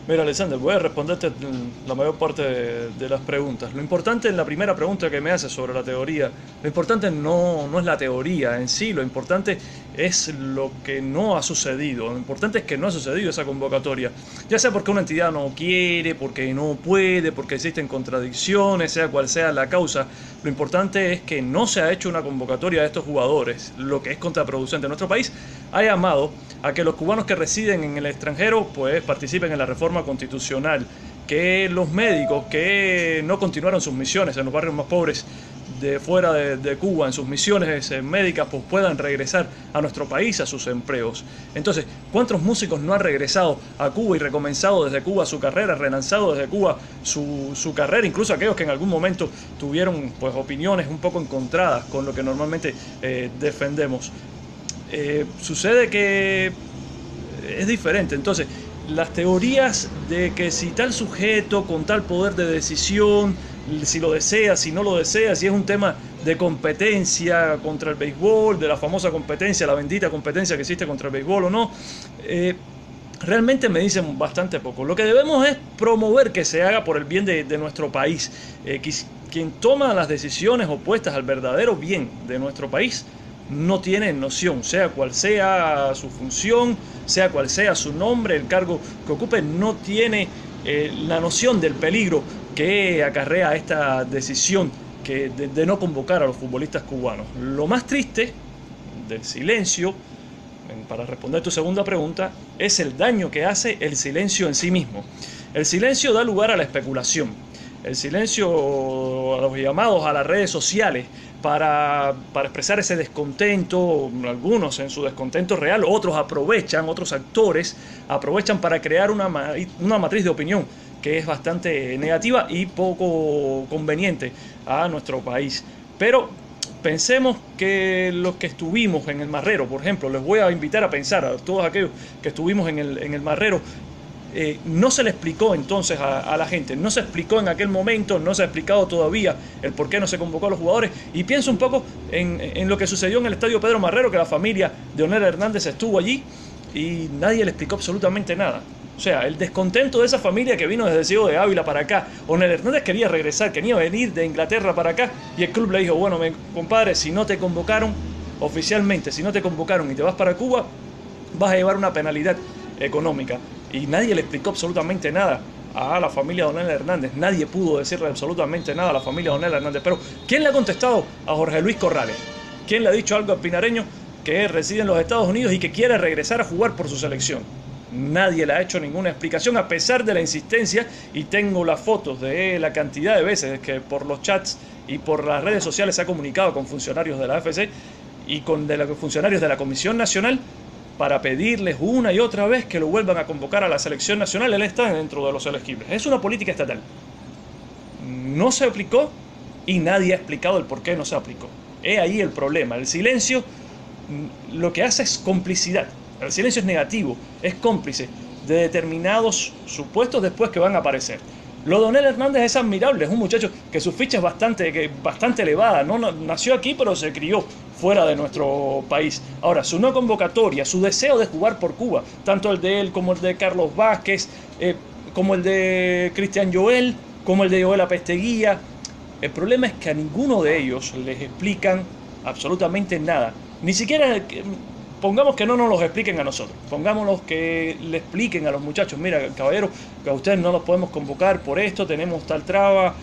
Mira, Alexander, voy a responderte la mayor parte de las preguntas. Lo importante en la primera pregunta que me haces sobre la teoría, lo importante no es la teoría en sí, lo importante es lo que no ha sucedido. Lo importante es que no ha sucedido esa convocatoria. Ya sea porque una entidad no quiere, porque no puede, porque existen contradicciones, sea cual sea la causa. Lo importante es que no se ha hecho una convocatoria de estos jugadores, lo que es contraproducente. Nuestro país ha llamado a que los cubanos que residen en el extranjero pues participen en la reforma constitucional, que los médicos que no continuaron sus misiones en los barrios más pobres de fuera de Cuba, en sus misiones médicas, pues puedan regresar a nuestro país a sus empleos. Entonces, ¿cuántos músicos no han regresado a Cuba y recomenzado desde Cuba su carrera, relanzado desde Cuba su carrera? Incluso aquellos que en algún momento tuvieron pues opiniones un poco encontradas con lo que normalmente defendemos. Sucede que es diferente. Entonces, las teorías de que si tal sujeto con tal poder de decisión, si lo desea, si no lo desea, si es un tema de competencia contra el béisbol, de la famosa competencia, la bendita competencia que existe contra el béisbol o no, realmente me dicen bastante poco. Lo que debemos es promover que se haga por el bien de nuestro país. Quien toma las decisiones opuestas al verdadero bien de nuestro país no tiene noción, sea cual sea su función, sea cual sea su nombre, el cargo que ocupe, no tiene la noción del peligro que acarrea esta decisión de no convocar a los futbolistas cubanos. Lo más triste del silencio, para responder tu segunda pregunta, es el daño que hace el silencio en sí mismo. El silencio da lugar a la especulación. El silencio, a los llamados a las redes sociales para expresar ese descontento, algunos en su descontento real, otros aprovechan, otros actores aprovechan para crear una matriz de opinión que es bastante negativa y poco conveniente a nuestro país. Pero pensemos que los que estuvimos en el Marrero, por ejemplo, les voy a invitar a pensar a todos aquellos que estuvimos en el Marrero, no se le explicó entonces a la gente, no se explicó en aquel momento, no se ha explicado todavía el por qué no se convocó a los jugadores. Y pienso un poco en lo que sucedió en el estadio Pedro Marrero, que la familia de Onel Hernández estuvo allí y nadie le explicó absolutamente nada. O sea, el descontento de esa familia que vino desde Ciego de Ávila para acá. Onel Hernández quería regresar, quería venir de Inglaterra para acá y el club le dijo, bueno, compadre, si no te convocaron oficialmente, si no te convocaron y te vas para Cuba, vas a llevar una penalidad económica. Y nadie le explicó absolutamente nada a la familia de Onel Hernández. Nadie pudo decirle absolutamente nada a la familia de Onel Hernández. Pero, ¿quién le ha contestado a Jorge Luis Corrales? ¿Quién le ha dicho algo al pinareño que reside en los Estados Unidos y que quiere regresar a jugar por su selección? Nadie le ha hecho ninguna explicación, a pesar de la insistencia, y tengo las fotos de la cantidad de veces que por los chats y por las redes sociales se ha comunicado con funcionarios de la AFC y con funcionarios de la Comisión Nacional para pedirles una y otra vez que lo vuelvan a convocar a la selección nacional. Él está dentro de los elegibles. Es una política estatal. No se aplicó y nadie ha explicado el por qué no se aplicó. He ahí el problema. El silencio lo que hace es complicidad. El silencio es negativo, es cómplice de determinados supuestos después que van a aparecer. Lo de Onel Hernández es admirable, es un muchacho que su ficha es bastante elevada, no nació aquí pero se crió fuera de nuestro país. Ahora, su no convocatoria, su deseo de jugar por Cuba, tanto el de él como el de Carlos Vázquez, como el de Cristian Joel, como el de Joel Apesteguía, el problema es que a ninguno de ellos les explican absolutamente nada. Ni siquiera, pongamos que no nos los expliquen a nosotros, pongámonos que le expliquen a los muchachos, mira, caballero, que a ustedes no los podemos convocar por esto, tenemos tal traba,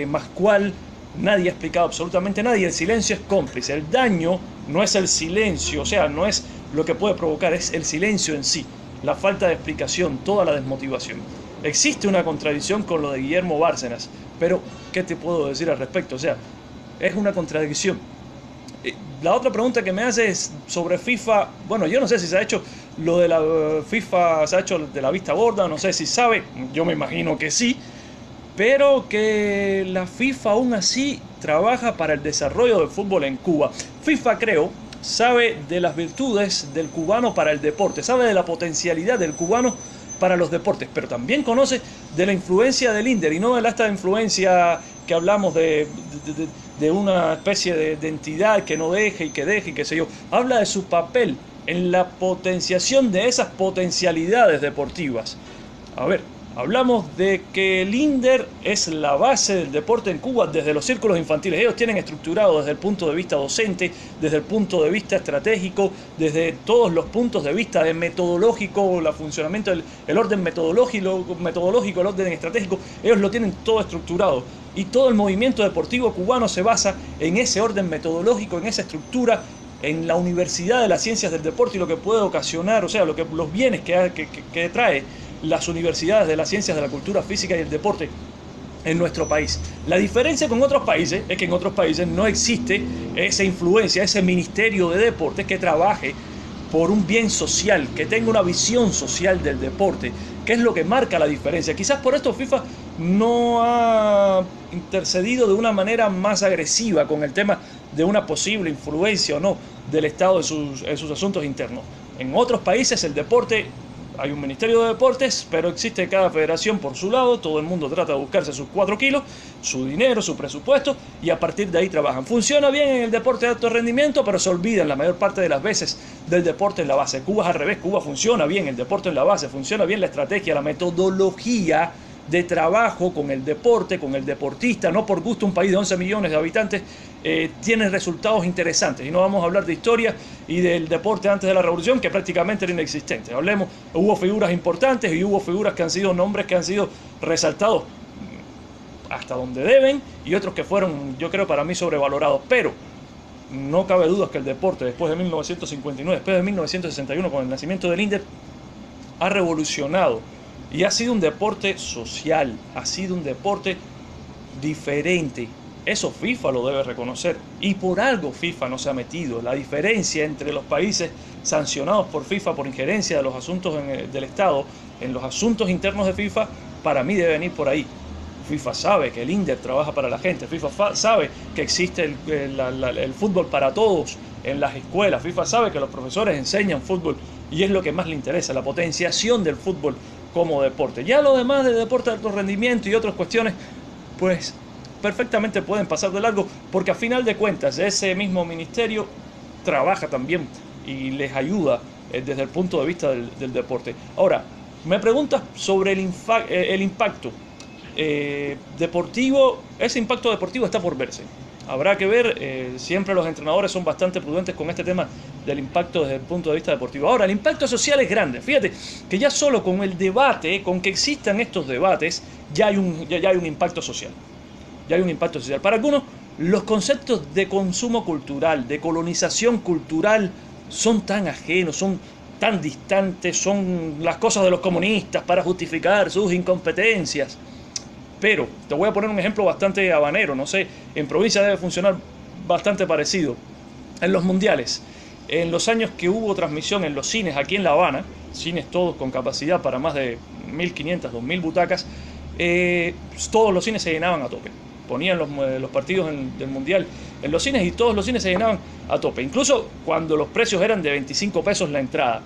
más cual. Nadie ha explicado absolutamente nada y el silencio es cómplice. El daño no es el silencio, o sea, no es lo que puede provocar, es el silencio en sí, la falta de explicación, toda la desmotivación. Existe una contradicción con lo de Guillermo Bárcenas, pero ¿qué te puedo decir al respecto? O sea, es una contradicción. La otra pregunta que me hace es sobre FIFA. Bueno, yo no sé si se ha hecho lo de la FIFA, se ha hecho de la vista gorda, no sé si sabe, yo me imagino que sí, pero que la FIFA aún así trabaja para el desarrollo del fútbol en Cuba. FIFA, creo, sabe de las virtudes del cubano para el deporte, sabe de la potencialidad del cubano para los deportes, pero también conoce de la influencia del INDER y no de esta influencia que hablamos de una especie de entidad que no deje y que deje y qué sé yo. Habla de su papel en la potenciación de esas potencialidades deportivas. A ver, Hablamos de que el INDER es la base del deporte en Cuba desde los círculos infantiles. Ellos tienen estructurado desde el punto de vista docente, desde el punto de vista estratégico, desde todos los puntos de vista de metodológico, el funcionamiento, el orden metodológico, el orden estratégico. Ellos lo tienen todo estructurado. Y todo el movimiento deportivo cubano se basa en ese orden metodológico, en esa estructura, en la Universidad de las Ciencias del Deporte y lo que puede ocasionar, o sea, los bienes que trae las universidades de las ciencias de la cultura física y el deporte en nuestro país. La diferencia con otros países es que en otros países no existe esa influencia, ese ministerio de deportes que trabaje por un bien social, que tenga una visión social del deporte, que es lo que marca la diferencia. Quizás por esto FIFA no ha intercedido de una manera más agresiva con el tema de una posible influencia o no del Estado en sus asuntos internos. En otros países el deporte, hay un ministerio de deportes, pero existe cada federación por su lado, todo el mundo trata de buscarse sus 4 kilos, su dinero, su presupuesto, y a partir de ahí trabajan. Funciona bien en el deporte de alto rendimiento, pero se olvidan la mayor parte de las veces del deporte en la base. Cuba es al revés, Cuba funciona bien el deporte en la base, funciona bien la estrategia, la metodología de trabajo con el deporte, con el deportista, no por gusto un país de 11 millones de habitantes tiene resultados interesantes. Y no vamos a hablar de historia y del deporte antes de la revolución, que prácticamente era inexistente. Hablemos, hubo figuras importantes y hubo figuras que han sido nombres que han sido resaltados hasta donde deben y otros que fueron, yo creo, para mí sobrevalorados. Pero no cabe duda que el deporte después de 1959, después de 1961 con el nacimiento del INDER, ha revolucionado. Y ha sido un deporte social, ha sido un deporte diferente. Eso FIFA lo debe reconocer. Y por algo FIFA no se ha metido. La diferencia entre los países sancionados por FIFA por injerencia de los asuntos del Estado, en los asuntos internos de FIFA, para mí debe venir por ahí. FIFA sabe que el INDER trabaja para la gente. FIFA sabe que existe el fútbol para todos en las escuelas. FIFA sabe que los profesores enseñan fútbol y es lo que más le interesa, la potenciación del fútbol como deporte. Ya lo demás de deporte de alto rendimiento y otras cuestiones, pues perfectamente pueden pasar de largo, porque a final de cuentas ese mismo ministerio trabaja también y les ayuda desde el punto de vista del deporte. Ahora, me preguntas sobre el impacto deportivo. Ese impacto deportivo está por verse. Habrá que ver, siempre los entrenadores son bastante prudentes con este tema del impacto desde el punto de vista deportivo. Ahora, el impacto social es grande. Fíjate que ya solo con el debate, con que existan estos debates, ya hay un impacto social. Ya hay un impacto social. Para algunos, los conceptos de consumo cultural, de colonización cultural, son tan ajenos, son tan distantes, son las cosas de los comunistas para justificar sus incompetencias. Pero te voy a poner un ejemplo bastante habanero, no sé, en provincia debe funcionar bastante parecido. En los mundiales, en los años que hubo transmisión en los cines aquí en La Habana, cines todos con capacidad para más de 1.500, 2.000 butacas, todos los cines se llenaban a tope. Ponían los partidos del mundial en los cines y todos los cines se llenaban a tope. Incluso cuando los precios eran de 25 pesos la entrada.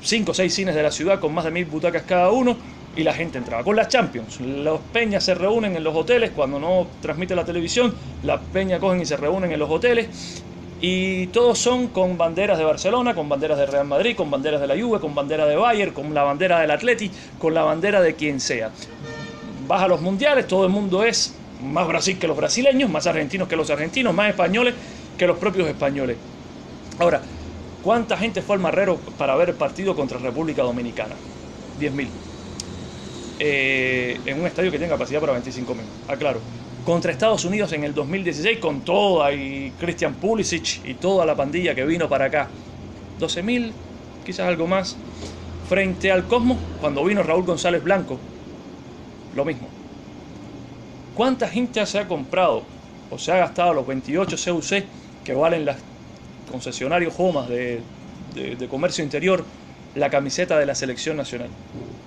5 o 6 cines de la ciudad con más de 1.000 butacas cada uno. Y la gente entraba. Con las Champions, los peñas se reúnen en los hoteles cuando no transmite la televisión, las peñas cogen y se reúnen en los hoteles y todos son con banderas de Barcelona, con banderas de Real Madrid, con banderas de la Juve, con bandera de Bayern, con la bandera del Atleti, con la bandera de quien sea. Vas a los mundiales, todo el mundo es más Brasil que los brasileños, más argentinos que los argentinos, más españoles que los propios españoles. Ahora, ¿cuánta gente fue al Marrero para ver el partido contra República Dominicana? 10.000. En un estadio que tiene capacidad para 25.000. Aclaro, contra Estados Unidos en el 2016 con toda y Christian Pulisic y toda la pandilla que vino para acá, 12.000, quizás algo más. Frente al Cosmos, cuando vino Raúl González Blanco, lo mismo. ¿Cuánta gente se ha comprado o se ha gastado los 28 CUC que valen los concesionarios Jomas de comercio interior la camiseta de la selección nacional?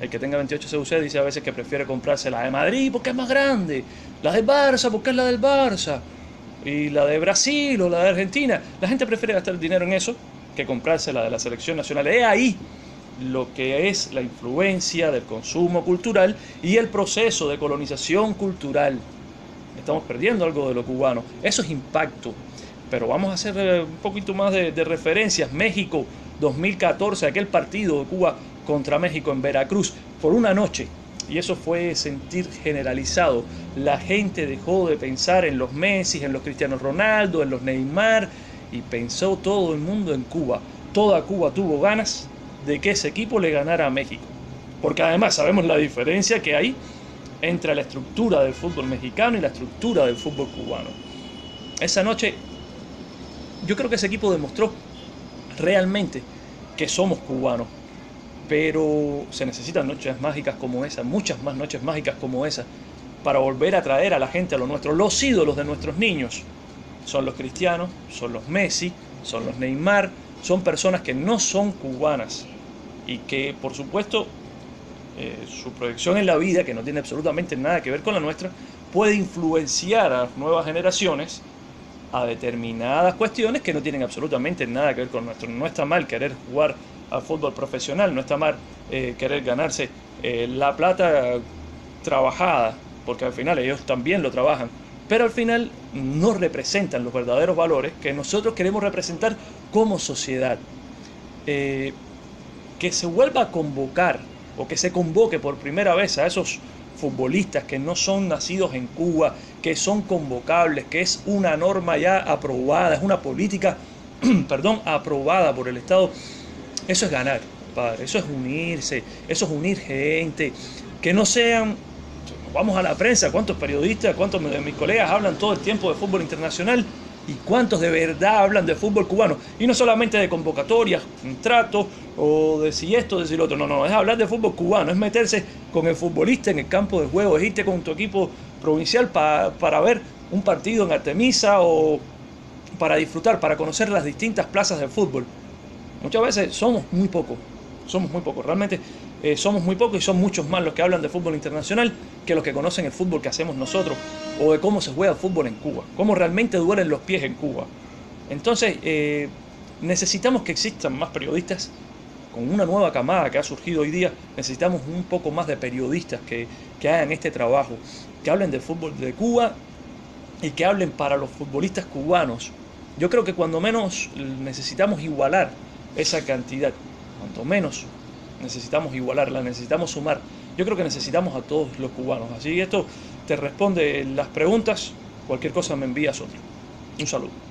El que tenga 28 CUC dice a veces que prefiere comprarse la de Madrid porque es más grande, la de Barça porque es la del Barça, y la de Brasil o la de Argentina. La gente prefiere gastar dinero en eso que comprarse la de la selección nacional. Es ahí lo que es la influencia del consumo cultural y el proceso de colonización cultural. Estamos perdiendo algo de lo cubano. Eso es impacto. Pero vamos a hacer un poquito más de referencias. México 2014, aquel partido de Cuba contra México en Veracruz, por una noche y eso fue sentir generalizado. La gente dejó de pensar en los Messi, en los Cristiano Ronaldo, en los Neymar, y pensó todo el mundo en Cuba. Toda Cuba tuvo ganas de que ese equipo le ganara a México. Porque además sabemos la diferencia que hay entre la estructura del fútbol mexicano y la estructura del fútbol cubano. Esa noche yo creo que ese equipo demostró realmente que somos cubanos, pero se necesitan noches mágicas como esa, muchas más noches mágicas como esa, para volver a traer a la gente a lo nuestro. Los ídolos de nuestros niños son los Cristianos, son los Messi, son los Neymar, son personas que no son cubanas y que, por supuesto, su proyección en la vida, que no tiene absolutamente nada que ver con la nuestra, puede influenciar a las nuevas generaciones a determinadas cuestiones que no tienen absolutamente nada que ver con nuestro. No está mal querer jugar al fútbol profesional, no está mal querer ganarse la plata trabajada, porque al final ellos también lo trabajan, pero al final no representan los verdaderos valores que nosotros queremos representar como sociedad. Que se vuelva a convocar o que se convoque por primera vez a esos futbolistas que no son nacidos en Cuba, que son convocables, que es una norma ya aprobada, es una política, perdón, aprobada por el Estado. Eso es ganar, padre, eso es unirse, eso es unir gente, que no sean, vamos a la prensa, cuántos periodistas, cuántos de mis colegas hablan todo el tiempo de fútbol internacional y cuántos de verdad hablan de fútbol cubano, y no solamente de convocatorias, contratos, o de si esto, de si lo otro, no, es hablar de fútbol cubano, es meterse con el futbolista en el campo de juego, es irte con tu equipo provincial para ver un partido en Artemisa o para disfrutar, para conocer las distintas plazas de fútbol. Muchas veces somos muy pocos, realmente somos muy pocos y son muchos más los que hablan de fútbol internacional que los que conocen el fútbol que hacemos nosotros o de cómo se juega el fútbol en Cuba, cómo realmente duelen los pies en Cuba. Entonces necesitamos que existan más periodistas. Con una nueva camada que ha surgido hoy día, necesitamos un poco más de periodistas que hagan este trabajo, que hablen del fútbol de Cuba y que hablen para los futbolistas cubanos. Yo creo que cuando menos necesitamos igualar esa cantidad, cuanto menos necesitamos igualarla, necesitamos sumar. Yo creo que necesitamos a todos los cubanos. Así esto te responde las preguntas, cualquier cosa me envías otro. Un saludo.